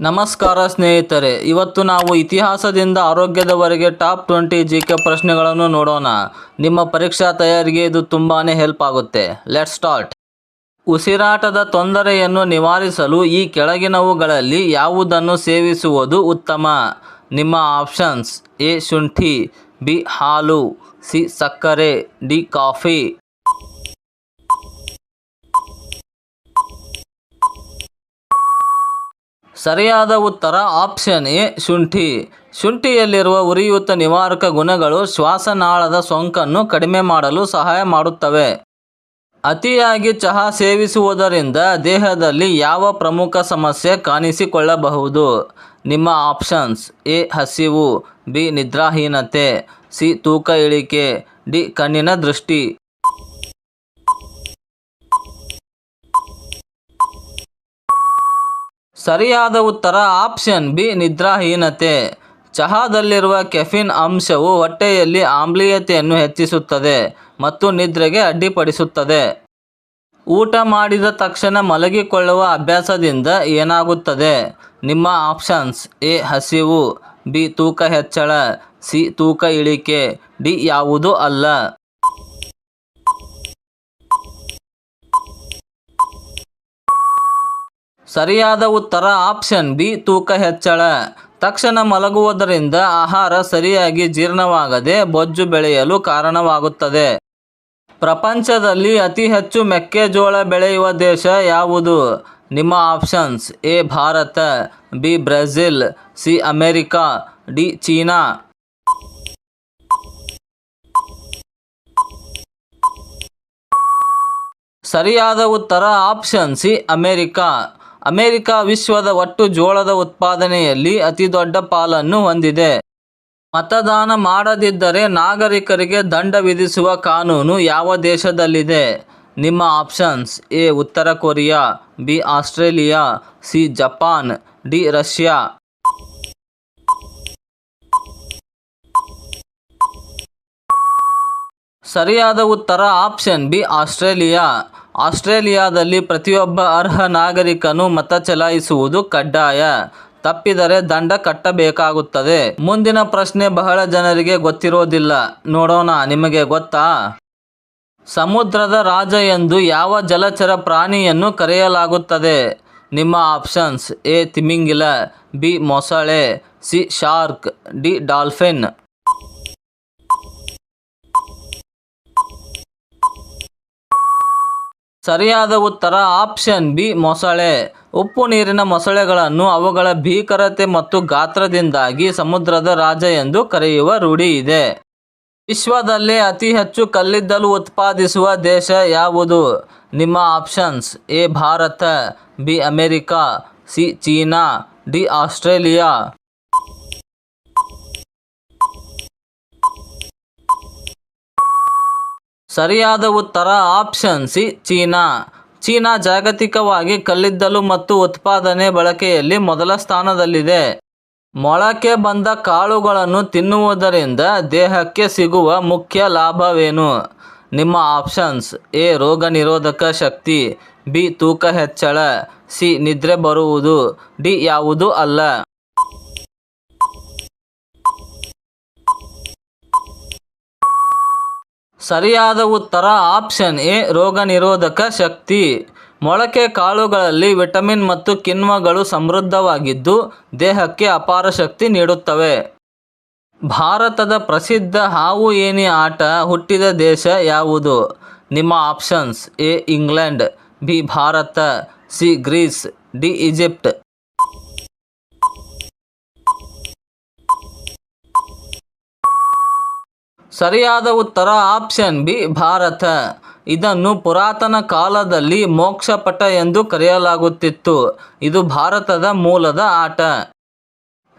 ನಮಸ್ಕಾರ ಸ್ನೇಹಿತರೆ, ಇವತ್ತು ನಾವು ಇತಿಹಾಸದಿಂದ ಆರೋಗ್ಯದವರೆಗೆ ಟಾಪ್ 20 ಜಿಕೆ ಪ್ರಶ್ನೆಗಳನ್ನು ನೋಡೋಣ. ನಿಮ್ಮ ಪರೀಕ್ಷಾ ತಯಾರಿಗೆ ಇದು ತುಂಬಾನೇ ಹೆಲ್ಪ್ ಆಗುತ್ತೆ. Let's start. ಉಸಿರಾಟದ ತೊಂದರೆಯನ್ನು ನಿವಾರಿಸಲು ಈ ಕೆಳಗಿನವುಗಳಲ್ಲಿ ಯಾವುದನ್ನು ಸೇವಿಸುವುದು ಉತ್ತಮ? ನಿಮ್ಮ ಆಪ್ಷನ್ಸ್: ಎ ಶುಂಠಿ, ಬಿ ಹಾಲು, ಸಿ ಸಕ್ಕರೆ, ಡಿ ಕಾಫಿ. ಸರಿಯಾದ ಉತ್ತರ ಆಪ್ಷನ್ ಎ ಶುಂಠಿ. ಶುಂಠಿಯಲ್ಲಿರುವ ಉರಿಯೂತ ನಿವಾರಕ ಗುಣಗಳು ಶ್ವಾಸನಾಳದ ಸೋಂಕನ್ನು ಕಡಿಮೆ ಮಾಡಲು ಸಹಾಯ ಮಾಡುತ್ತವೆ. ಅತಿಯಾಗಿ ಚಹಾ ಸೇವಿಸುವುದರಿಂದ ದೇಹದಲ್ಲಿ ಯಾವ ಪ್ರಮುಖ ಸಮಸ್ಯೆ ಕಾಣಿಸಿಕೊಳ್ಳಬಹುದು? ನಿಮ್ಮ ಆಪ್ಷನ್ಸ್: ಎ ಹಸಿವು, ಬಿ ನಿದ್ರಾಹೀನತೆ, ಸಿ ತೂಕ ಇಳಿಕೆ, ಡಿ ಕಣ್ಣಿನ ದೃಷ್ಟಿ. ಸರಿಯಾದ ಉತ್ತರ ಆಪ್ಷನ್ ಬಿ ನಿದ್ರಾಹೀನತೆ. ಚಹಾದಲ್ಲಿರುವ ಕೆಫಿನ್ ಅಂಶವು ಹೊಟ್ಟೆಯಲ್ಲಿ ಆಮ್ಲೀಯತೆಯನ್ನು ಹೆಚ್ಚಿಸುತ್ತದೆ ಮತ್ತು ನಿದ್ರೆಗೆ ಅಡ್ಡಿಪಡಿಸುತ್ತದೆ. ಊಟ ಮಾಡಿದ ತಕ್ಷಣ ಮಲಗಿಕೊಳ್ಳುವ ಅಭ್ಯಾಸದಿಂದ ಏನಾಗುತ್ತದೆ? ನಿಮ್ಮ ಆಪ್ಷನ್ಸ್: ಎ ಹಸಿವು, ಬಿ ತೂಕ ಹೆಚ್ಚಳ, ಸಿ ತೂಕ ಇಳಿಕೆ, ಡಿ ಯಾವುದೂ ಅಲ್ಲ. ಸರಿಯಾದ ಉತ್ತರ ಆಪ್ಷನ್ ಬಿ ತೂಕ ಹೆಚ್ಚಳ. ತಕ್ಷಣ ಮಲಗುವುದರಿಂದ ಆಹಾರ ಸರಿಯಾಗಿ ಜೀರ್ಣವಾಗದೆ ಬೊಜ್ಜು ಬೆಳೆಯಲು ಕಾರಣವಾಗುತ್ತದೆ. ಪ್ರಪಂಚದಲ್ಲಿ ಅತಿ ಹೆಚ್ಚು ಮೆಕ್ಕೆಜೋಳ ಬೆಳೆಯುವ ದೇಶ ಯಾವುದು? ನಿಮ್ಮ options: A Bharat, B Brazil, C America, D China. ಸರಿಯಾದ ಉತ್ತರ ಆಪ್ಷನ್ ಸಿ ಅಮೆರಿಕಾ. ಅಮೆರಿಕ ವಿಶ್ವದ ಒಟ್ಟು ಜೋಳದ ಉತ್ಪಾದನೆಯಲ್ಲಿ ಅತಿದೊಡ್ಡ ಪಾಲನ್ನು ಹೊಂದಿದೆ. ಮತದಾನ ಮಾಡದಿದ್ದರೆ ನಾಗರಿಕರಿಗೆ ದಂಡ ವಿಧಿಸುವ ಕಾನೂನು ಯಾವ ದೇಶದಲ್ಲಿದೆ? ನಿಮ್ಮ ಆಪ್ಷನ್ಸ್: ಎ ಉತ್ತರ Korea, B Australia, C Japan, D Russia. ಸರಿಯಾದ ಉತ್ತರ ಆಪ್ಷನ್ ಬಿ ಆಸ್ಟ್ರೇಲಿಯಾ. ಆಸ್ಟ್ರೇಲಿಯಾದಲ್ಲಿ ಪ್ರತಿಯೊಬ್ಬ ಅರ್ಹ ನಾಗರಿಕನು ಮತ ಚಲಾಯಿಸುವುದು ಕಡ್ಡಾಯ. ತಪ್ಪಿದರೆ ದಂಡ ಕಟ್ಟಬೇಕಾಗುತ್ತದೆ. ಮುಂದಿನ ಪ್ರಶ್ನೆ ಬಹಳ ಜನರಿಗೆ ಗೊತ್ತಿರೋದಿಲ್ಲ. ನೋಡೋಣ, ನಿಮಗೆ ಗೊತ್ತಾ? ಸಮುದ್ರದ ರಾಜ ಎಂದು ಯಾವ ಜಲಚರ ಪ್ರಾಣಿಯನ್ನು ಕರೆಯಲಾಗುತ್ತದೆ? ನಿಮ್ಮ ಆಪ್ಷನ್ಸ್: ಎ ತಿಮಿಂಗಿಲ, ಬಿ ಮೊಸಳೆ, ಸಿ ಶಾರ್ಕ್, ಡಿ ಡಾಲ್ಫಿನ್. ಸರಿಯಾದ ಉತ್ತರ ಆಪ್ಷನ್ ಬಿ ಮೊಸಳೆ. ಉಪ್ಪು ನೀರಿನ ಮೊಸಳೆಗಳನ್ನು ಅವುಗಳ ಭೀಕರತೆ ಮತ್ತು ಗಾತ್ರದಿಂದಾಗಿ ಸಮುದ್ರದ ರಾಜ ಎಂದು ಕರೆಯುವ ರೂಢಿ ಇದೆ. ವಿಶ್ವದಲ್ಲೇ ಅತಿ ಹೆಚ್ಚು ಕಲ್ಲಿದ್ದಲು ಉತ್ಪಾದಿಸುವ ದೇಶ ಯಾವುದು? ನಿಮ್ಮ options: A Bharat, B America, C China, D Australia. ಸರಿಯಾದ ಉತ್ತರ ಆಪ್ಷನ್ ಸಿ ಚೀನಾ. ಚೀನಾ ಜಾಗತಿಕವಾಗಿ ಕಲ್ಲಿದ್ದಲು ಮತ್ತು ಉತ್ಪಾದನೆ ಬಳಕೆಯಲ್ಲಿ ಮೊದಲ ಸ್ಥಾನದಲ್ಲಿದೆ. ಮೊಳಕೆ ಬಂದ ಕಾಳುಗಳನ್ನು ತಿನ್ನುವುದರಿಂದ ದೇಹಕ್ಕೆ ಸಿಗುವ ಮುಖ್ಯ ಲಾಭವೇನು? ನಿಮ್ಮ ಆಪ್ಷನ್ಸ್: ಎ ರೋಗ ನಿರೋಧಕ ಶಕ್ತಿ, ಬಿ ತೂಕ ಹೆಚ್ಚಳ, ಸಿ ನಿದ್ರೆ ಬರುವುದು, ಡಿ ಯಾವುದೂ ಅಲ್ಲ. ಸರಿಯಾದ ಉತ್ತರ ಆಪ್ಷನ್ ಎ ರೋಗ ನಿರೋಧಕ ಶಕ್ತಿ. ಮೊಳಕೆ ಕಾಳುಗಳಲ್ಲಿ ವಿಟಮಿನ್ ಮತ್ತು ಕಿಣ್ವಗಳು ಸಮೃದ್ಧವಾಗಿದ್ದು ದೇಹಕ್ಕೆ ಅಪಾರ ಶಕ್ತಿ ನೀಡುತ್ತವೆ. ಭಾರತದ ಪ್ರಸಿದ್ಧ ಹಾವು ಏಣಿ ಆಟ ಹುಟ್ಟಿದ ದೇಶ ಯಾವುದು? ನಿಮ್ಮ options: A England, B Bharat, C Greece, D Egypt. ಸರಿಯಾದ ಉತ್ತರ ಆಪ್ಷನ್ ಬಿ ಭಾರತ. ಇದನ್ನು ಪುರಾತನ ಕಾಲದಲ್ಲಿ ಮೋಕ್ಷಪಟ ಎಂದು ಕರೆಯಲಾಗುತ್ತಿತ್ತು. ಇದು ಭಾರತದ ಮೂಲದ ಆಟ.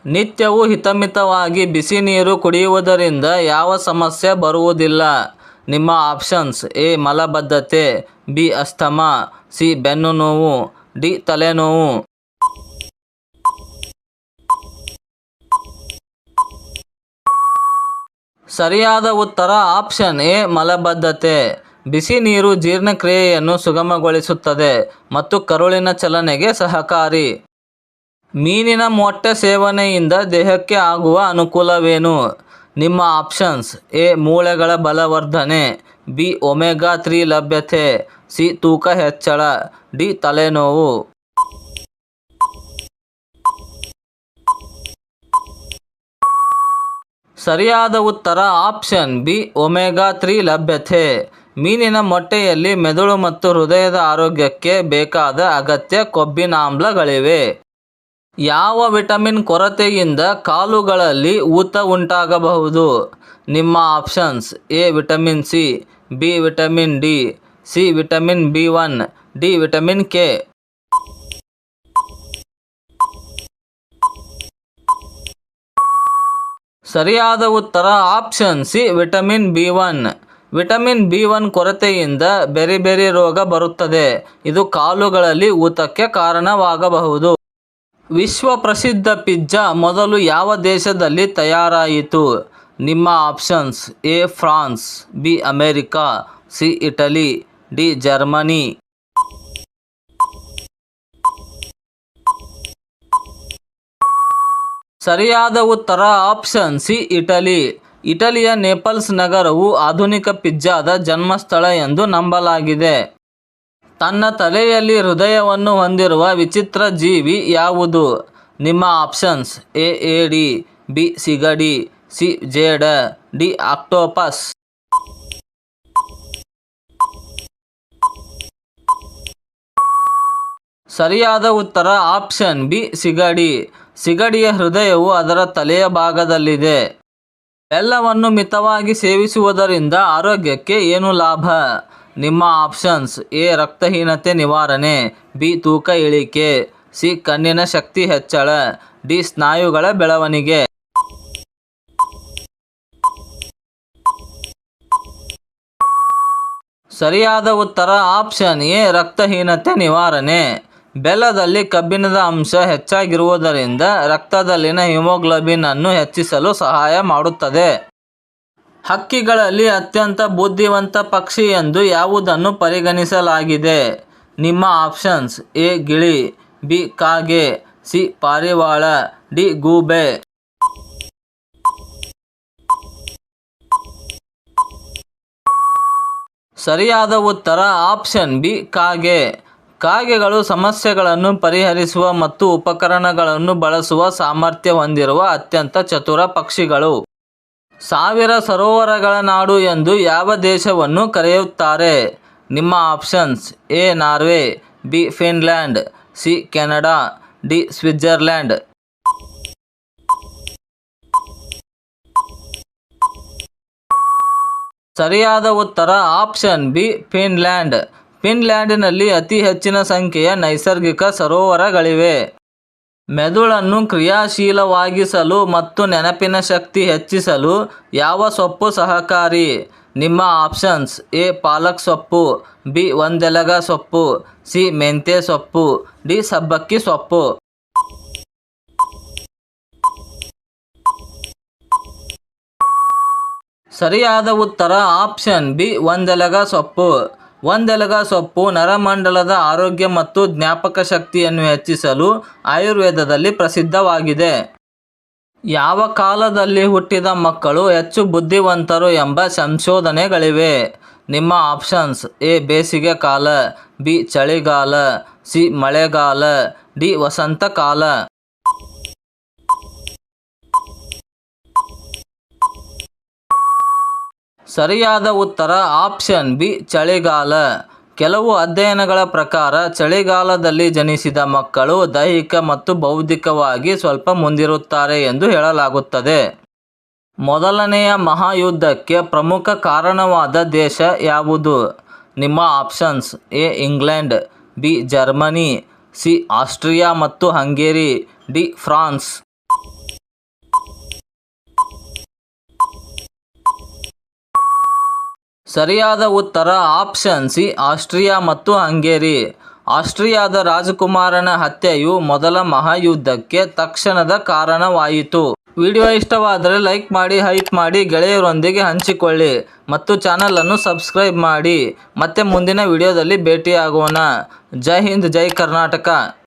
ನಿತ್ಯವೂ ಹಿತಮಿತವಾಗಿ ಬಿಸಿ ನೀರು ಕುಡಿಯುವುದರಿಂದ ಯಾವ ಸಮಸ್ಯೆ ಬರುವುದಿಲ್ಲ? ನಿಮ್ಮ ಆಪ್ಷನ್ಸ್: ಎ ಮಲಬದ್ಧತೆ, ಬಿ ಅಸ್ತಮಾ, ಸಿ ಬೆನ್ನು ನೋವು, ಡಿ ತಲೆನೋವು. ಸರಿಯಾದ ಉತ್ತರ ಆಪ್ಷನ್ ಎ ಮಲಬದ್ಧತೆ. ಬಿಸಿ ನೀರು ಜೀರ್ಣಕ್ರಿಯೆಯನ್ನು ಸುಗಮಗೊಳಿಸುತ್ತದೆ ಮತ್ತು ಕರುಳಿನ ಚಲನೆಗೆ ಸಹಕಾರಿ. ಮೀನಿನ ಮೊಟ್ಟೆ ಸೇವನೆಯಿಂದ ದೇಹಕ್ಕೆ ಆಗುವ ಅನುಕೂಲವೇನು? ನಿಮ್ಮ ಆಪ್ಷನ್ಸ್: ಎ. ಮೂಳೆಗಳ ಬಲವರ್ಧನೆ, ಬಿ. ಒಮೆಗಾ 3 ಲಭ್ಯತೆ, ಸಿ. ತೂಕ ಹೆಚ್ಚಳ, ಡಿ. ತಲೆನೋವು. ಸರಿಯಾದ ಉತ್ತರ ಆಪ್ಷನ್ ಬಿ. ಒಮೆಗಾ 3 ಲಭ್ಯತೆ. ಮೀನಿನ ಮೊಟ್ಟೆಯಲ್ಲಿ ಮೆದುಳು ಮತ್ತು ಹೃದಯದ ಆರೋಗ್ಯಕ್ಕೆ ಬೇಕಾದ ಅಗತ್ಯ ಕೊಬ್ಬಿನಾಮ್ಲಗಳಿವೆ. ಯಾವ ವಿಟಮಿನ್ ಕೊರತೆಯಿಂದ ಕಾಲುಗಳಲ್ಲಿ ಊತ ಉಂಟಾಗಬಹುದು? ನಿಮ್ಮ options: A. Vitamin C, B. Vitamin D, C. Vitamin B1, D. Vitamin K. ಸರಿಯಾದ ಉತ್ತರ option C. Vitamin B1. Vitamin B1 ಕೊರತೆಯಿಂದ ಬೆರಿ ರೋಗ ಬರುತ್ತದೆ. ಇದು ಕಾಲುಗಳಲ್ಲಿ ಊತಕ್ಕೆ ಕಾರಣವಾಗಬಹುದು. ವಿಶ್ವ ಪ್ರಸಿದ್ಧ ಪಿಜ್ಜಾ ಮೊದಲು ಯಾವ ದೇಶದಲ್ಲಿ ತಯಾರಾಯಿತು? ನಿಮ್ಮ options: A. France, B. America, C. Italy, D. Germany. ಸರಿಯಾದ ಉತ್ತರ ಆಪ್ಷನ್ ಸಿ. ಇಟಲಿ. ಇಟಲಿಯ ನೇಪಲ್ಸ್ ನಗರವು ಆಧುನಿಕ ಪಿಜ್ಜಾದ ಜನ್ಮಸ್ಥಳ ಎಂದು ನಂಬಲಾಗಿದೆ. ತನ್ನ ತಲೆಯಲ್ಲಿ ಹೃದಯವನ್ನು ಹೊಂದಿರುವ ವಿಚಿತ್ರ ಜೀವಿ ಯಾವುದು? ನಿಮ್ಮ ಆಪ್ಷನ್ಸ್: ಎ. ಏಡಿ, ಬಿ. ಸಿಗಡಿ, ಸಿ. ಜೇಡ, ಡಿ. ಆಕ್ಟೋಪಸ್. ಸರಿಯಾದ ಉತ್ತರ ಆಪ್ಷನ್ ಬಿ. ಸಿಗಡಿ. ಸಿಗಡಿಯ ಹೃದಯವು ಅದರ ತಲೆಯ ಭಾಗದಲ್ಲಿದೆ. ಬೆಲ್ಲವನ್ನು ಮಿತವಾಗಿ ಸೇವಿಸುವುದರಿಂದ ಆರೋಗ್ಯಕ್ಕೆ ಏನು ಲಾಭ? ನಿಮ್ಮ ಆಪ್ಷನ್ಸ್: ಎ. ರಕ್ತಹೀನತೆ ನಿವಾರಣೆ, ಬಿ. ತೂಕ ಇಳಿಕೆ, ಸಿ. ಕಣ್ಣಿನ ಶಕ್ತಿ ಹೆಚ್ಚಳ, ಡಿ. ಸ್ನಾಯುಗಳ ಬೆಳವಣಿಗೆ. ಸರಿಯಾದ ಉತ್ತರ ಆಪ್ಷನ್ ಎ. ರಕ್ತಹೀನತೆ ನಿವಾರಣೆ. ಬೆಲ್ಲದಲ್ಲಿ ಕಬ್ಬಿಣದ ಅಂಶ ಹೆಚ್ಚಾಗಿರುವುದರಿಂದ ರಕ್ತದಲ್ಲಿನ ಹಿಮೋಗ್ಲೋಬಿನ್ ಅನ್ನು ಹೆಚ್ಚಿಸಲು ಸಹಾಯ ಮಾಡುತ್ತದೆ. ಹಕ್ಕಿಗಳಲ್ಲಿ ಅತ್ಯಂತ ಬುದ್ಧಿವಂತ ಪಕ್ಷಿ ಎಂದು ಯಾವುದನ್ನು ಪರಿಗಣಿಸಲಾಗಿದೆ? ನಿಮ್ಮ ಆಪ್ಷನ್ಸ್: ಎ. ಗಿಳಿ, ಬಿ. ಕಾಗೆ, ಸಿ. ಪಾರಿವಾಳ, ಡಿ. ಗೂಬೆ. ಸರಿಯಾದ ಉತ್ತರ ಆಪ್ಷನ್ ಬಿ. ಕಾಗೆ. ಕಾಗೆಗಳು ಸಮಸ್ಯೆಗಳನ್ನು ಪರಿಹರಿಸುವ ಮತ್ತು ಉಪಕರಣಗಳನ್ನು ಬಳಸುವ ಸಾಮರ್ಥ್ಯ ಹೊಂದಿರುವ ಅತ್ಯಂತ ಚತುರ ಪಕ್ಷಿಗಳು. 1000 ಸರೋವರಗಳ ನಾಡು ಎಂದು ಯಾವ ದೇಶವನ್ನು ಕರೆಯುತ್ತಾರೆ? ನಿಮ್ಮ options: A. Norway, B. Finland, C. Canada, D. Switzerland. ಸರಿಯಾದ ಉತ್ತರ ಆಪ್ಷನ್ ಬಿ. ಫಿನ್ಲ್ಯಾಂಡ್. ಫಿನ್ಲ್ಯಾಂಡಿನಲ್ಲಿ ಅತಿ ಹೆಚ್ಚಿನ ಸಂಖ್ಯೆಯ ನೈಸರ್ಗಿಕ ಸರೋವರಗಳಿವೆ. ಮೆದುಳನ್ನು ಕ್ರಿಯಾಶೀಲವಾಗಿಸಲು ಮತ್ತು ನೆನಪಿನ ಶಕ್ತಿ ಹೆಚ್ಚಿಸಲು ಯಾವ ಸೊಪ್ಪು ಸಹಕಾರಿ? ನಿಮ್ಮ ಆಪ್ಷನ್ಸ್: ಎ. ಪಾಲಕ್ ಸೊಪ್ಪು, ಬಿ. ಒಂದೆಲಗ ಸೊಪ್ಪು, ಸಿ. ಮೆಂತ್ಯೆ ಸೊಪ್ಪು, ಡಿ. ಸಬ್ಬಕ್ಕಿ ಸೊಪ್ಪು. ಸರಿಯಾದ ಉತ್ತರ ಆಪ್ಷನ್ ಬಿ. ಒಂದೆಲಗ ಸೊಪ್ಪು. ಒಂದೆಲಗ ಸೊಪ್ಪು ನರಮಂಡಲದ ಆರೋಗ್ಯ ಮತ್ತು ಜ್ಞಾಪಕ ಶಕ್ತಿಯನ್ನು ಹೆಚ್ಚಿಸಲು ಆಯುರ್ವೇದದಲ್ಲಿ ಪ್ರಸಿದ್ಧವಾಗಿದೆ. ಯಾವ ಕಾಲದಲ್ಲಿ ಹುಟ್ಟಿದ ಮಕ್ಕಳು ಹೆಚ್ಚು ಬುದ್ಧಿವಂತರು ಎಂಬ ಸಂಶೋಧನೆಗಳಿವೆ? ನಿಮ್ಮ ಆಪ್ಷನ್ಸ್: ಎ. ಬೇಸಿಗೆ ಕಾಲ, ಬಿ. ಚಳಿಗಾಲ, ಸಿ. ಮಳೆಗಾಲ, ಡಿ. ವಸಂತಕಾಲ. ಸರಿಯಾದ ಉತ್ತರ ಆಪ್ಷನ್ ಬಿ. ಚಳಿಗಾಲ. ಕೆಲವು ಅಧ್ಯಯನಗಳ ಪ್ರಕಾರ ಚಳಿಗಾಲದಲ್ಲಿ ಜನಿಸಿದ ಮಕ್ಕಳು ದೈಹಿಕ ಮತ್ತು ಬೌದ್ಧಿಕವಾಗಿ ಸ್ವಲ್ಪ ಮುಂದಿರುತ್ತಾರೆ ಎಂದು ಹೇಳಲಾಗುತ್ತದೆ. ಮೊದಲನೆಯ ಮಹಾಯುದ್ಧಕ್ಕೆ ಪ್ರಮುಖ ಕಾರಣವಾದ ದೇಶ ಯಾವುದು? ನಿಮ್ಮ options: A. England, B. Germany, C. Austria ಮತ್ತು ಹಂಗೇರಿ, ಡಿ. ಫ್ರಾನ್ಸ್. ಸರಿಯಾದ ಉತ್ತರ ಆಪ್ಷನ್ ಸಿ. ಆಸ್ಟ್ರಿಯಾ ಮತ್ತು ಹಂಗೇರಿ. ಆಸ್ಟ್ರಿಯಾದ ರಾಜಕುಮಾರನ ಹತ್ಯೆಯು ಮೊದಲ ಮಹಾಯುದ್ಧಕ್ಕೆ ತಕ್ಷಣದ ಕಾರಣವಾಯಿತು. ವಿಡಿಯೋ ಇಷ್ಟವಾದರೆ ಲೈಕ್ ಮಾಡಿ, ಹೈಪ್ ಮಾಡಿ, ಗೆಳೆಯರೊಂದಿಗೆ ಹಂಚಿಕೊಳ್ಳಿ ಮತ್ತು ಚಾನಲನ್ನು ಸಬ್ಸ್ಕ್ರೈಬ್ ಮಾಡಿ. ಮತ್ತೆ ಮುಂದಿನ ವಿಡಿಯೋದಲ್ಲಿ ಭೇಟಿಯಾಗೋಣ. ಜೈ ಹಿಂದ್, ಜೈ ಕರ್ನಾಟಕ.